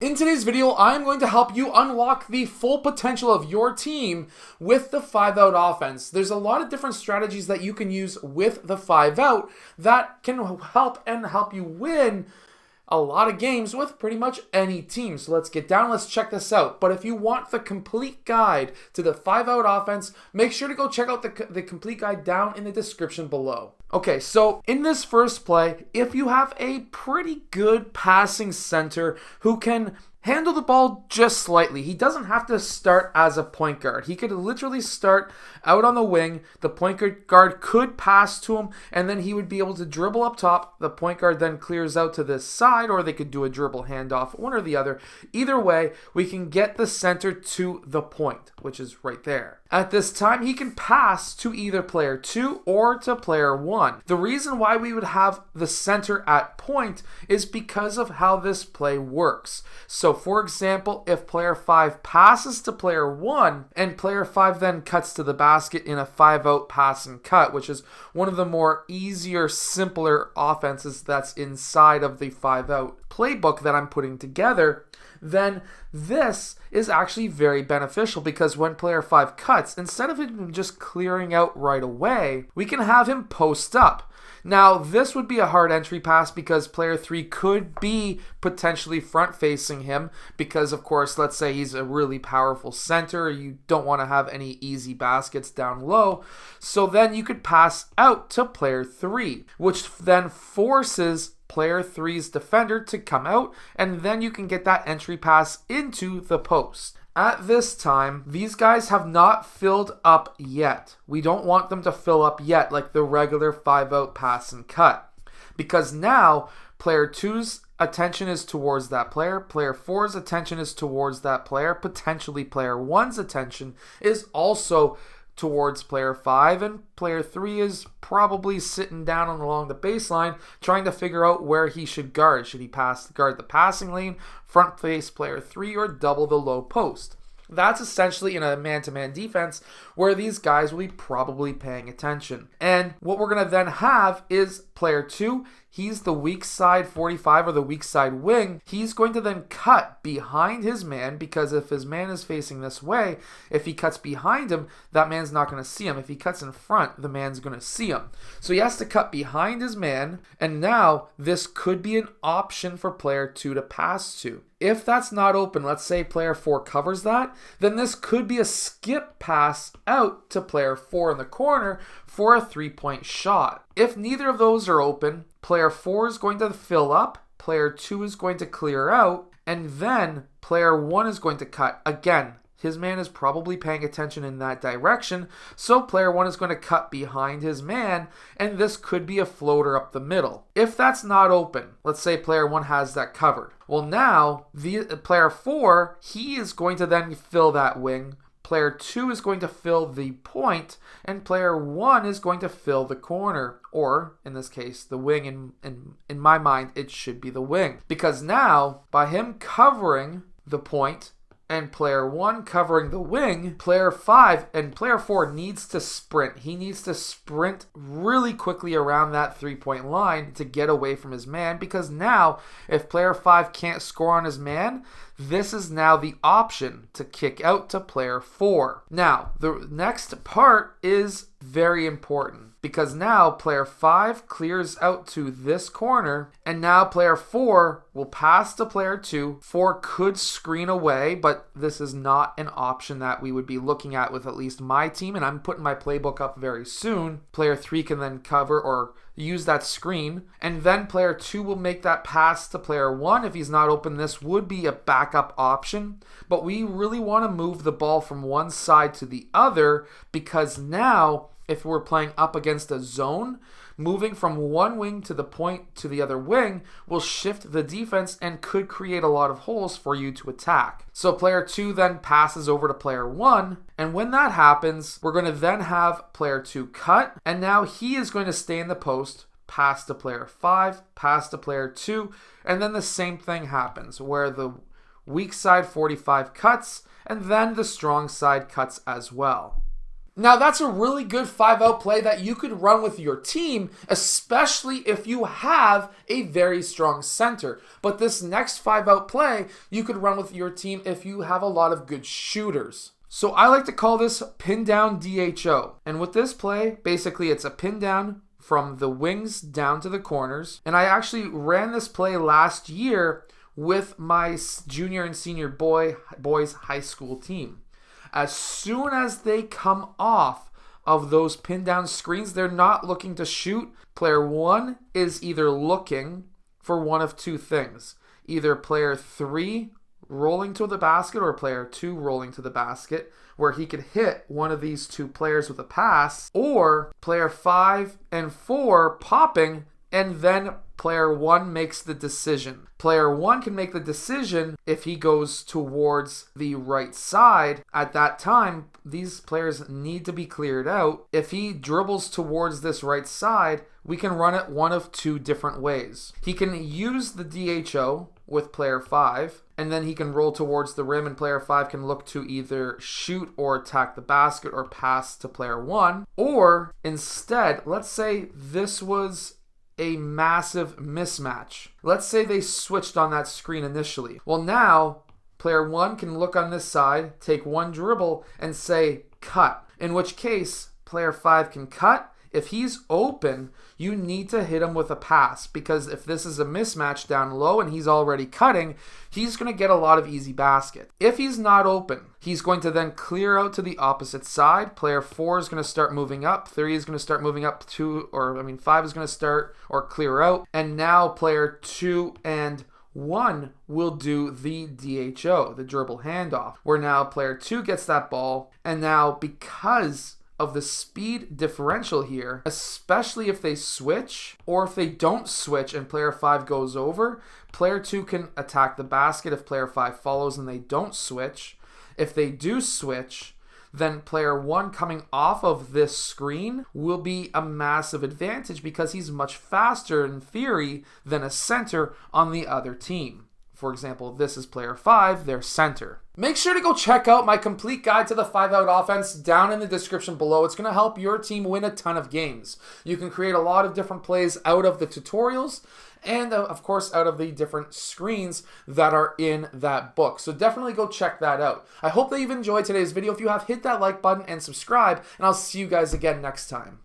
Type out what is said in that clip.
In today's video, I'm going to help you unlock the full potential of your team with the 5-out offense. There's a lot of different strategies that you can use with the 5-out that can help you win a lot of games with pretty much any team. So let's get down, let's check this out. But if you want the complete guide to the 5-out offense, make sure to go check out the complete guide down in the description below. Okay, so in this first play, if you have a pretty good passing center who can handle the ball just slightly, he doesn't have to start as a point guard. He could literally start out on the wing. The point guard could pass to him, and then he would be able to dribble up top. The point guard then clears out to this side, or they could do a dribble handoff, one or the other. Either way, we can get the center to the point, which is right there. At this time, he can pass to either player 2 or to player 1. The reason why we would have the center at point is because of how this play works. So for example, if player 5 passes to player 1 and player 5 then cuts to the basket in a 5-out pass and cut, which is one of the more easier, simpler offenses that's inside of the 5-out playbook that I'm putting together, then this is actually very beneficial because when player 5 cuts, instead of him just clearing out right away, we can have him post up. Now, this would be a hard entry pass because player 3 could be potentially front facing him because, of course, let's say he's a really powerful center. You don't want to have any easy baskets down low. So then you could pass out to player 3, which then forces player 3's defender to come out, and then you can get that entry pass into the post. At this time, these guys have not filled up yet. We don't want them to fill up yet like the regular 5-out pass and cut, because now player 2's attention is towards that player, player 4's attention is towards that player, potentially player 1's attention is also towards player 5, and player 3 is probably sitting down along the baseline trying to figure out where he should guard. Should he guard the passing lane, front face player 3, or double the low post? That's essentially in a man-to-man defense where these guys will be probably paying attention. And what we're going to then have is player 2, he's the weak side 45 or the weak side wing. He's going to then cut behind his man because if his man is facing this way, if he cuts behind him, that man's not going to see him. If he cuts in front, the man's going to see him. So he has to cut behind his man, and now this could be an option for player 2 to pass to. If that's not open, let's say player 4 covers that, then this could be a skip pass out to player 4 in the corner for a 3-point shot. If neither of those are open, player 4 is going to fill up, player 2 is going to clear out, and then player 1 is going to cut. Again, his man is probably paying attention in that direction, so player 1 is going to cut behind his man, and this could be a floater up the middle. If that's not open, let's say player 1 has that covered. Well, now, player 4, he is going to then fill that wing. Player 2 is going to fill the point, and player 1 is going to fill the corner, or in this case, the wing. In my mind, it should be the wing. Because now, by him covering the point, and player 1 covering the wing, player 5 and player 4 needs to sprint. He needs to sprint really quickly around that 3-point line to get away from his man, because now if player 5 can't score on his man, this is now the option to kick out to player 4. Now, the next part is very important because now player 5 clears out to this corner, and now player 4 will pass to player 2. 4 could screen away, but this is not an option that we would be looking at with at least my team, and I'm putting my playbook up very soon. Player 3 can then cover or use that screen, and then player 2 will make that pass to player 1. If he's not open, this would be a backup option, but we really want to move the ball from one side to the other because now if we're playing up against a zone, moving from one wing to the point to the other wing will shift the defense and could create a lot of holes for you to attack. So player 2 then passes over to player 1, and when that happens, we're going to then have player 2 cut, and now he is going to stay in the post, pass to player 5, pass to player 2, and then the same thing happens where the weak side 45 cuts, and then the strong side cuts as well. Now that's a really good 5-out play that you could run with your team, especially if you have a very strong center. But this next 5-out play, you could run with your team if you have a lot of good shooters. So I like to call this pin down DHO. And with this play, basically it's a pin down from the wings down to the corners. And I actually ran this play last year with my junior and senior boys high school team. As soon as they come off of those pin down screens, they're not looking to shoot. Player 1 is either looking for one of two things. Either player 3 rolling to the basket or player 2 rolling to the basket, where he could hit one of these two players with a pass, or player 5 and 4 popping, and then player 1 makes the decision. Player 1 can make the decision if he goes towards the right side. At that time, these players need to be cleared out. If he dribbles towards this right side, we can run it one of two different ways. He can use the DHO with player 5, and then he can roll towards the rim, and player 5 can look to either shoot or attack the basket or pass to player 1. Or instead, let's say this was a massive mismatch. Let's say they switched on that screen initially. Well, now player 1 can look on this side, take one dribble, and say cut. In which case, player 5 can cut. If he's open, you need to hit him with a pass, because if this is a mismatch down low and he's already cutting, he's going to get a lot of easy basket. If he's not open, he's going to then clear out to the opposite side. Player 4 is going to start moving up. 3 is going to start moving up. 5 is going to start or clear out. And now player 2 and 1 will do the DHO, the dribble handoff, where now player 2 gets that ball. And now, because of the speed differential here, especially if they switch or if they don't switch and player 5 goes over, player 2 can attack the basket if player 5 follows and they don't switch. If they do switch, then player 1 coming off of this screen will be a massive advantage because he's much faster in theory than a center on the other team. For example, this is player 5, their center. Make sure to go check out my complete guide to the 5-out offense down in the description below. It's going to help your team win a ton of games. You can create a lot of different plays out of the tutorials and, of course, out of the different screens that are in that book. So definitely go check that out. I hope that you've enjoyed today's video. If you have, hit that like button and subscribe, and I'll see you guys again next time.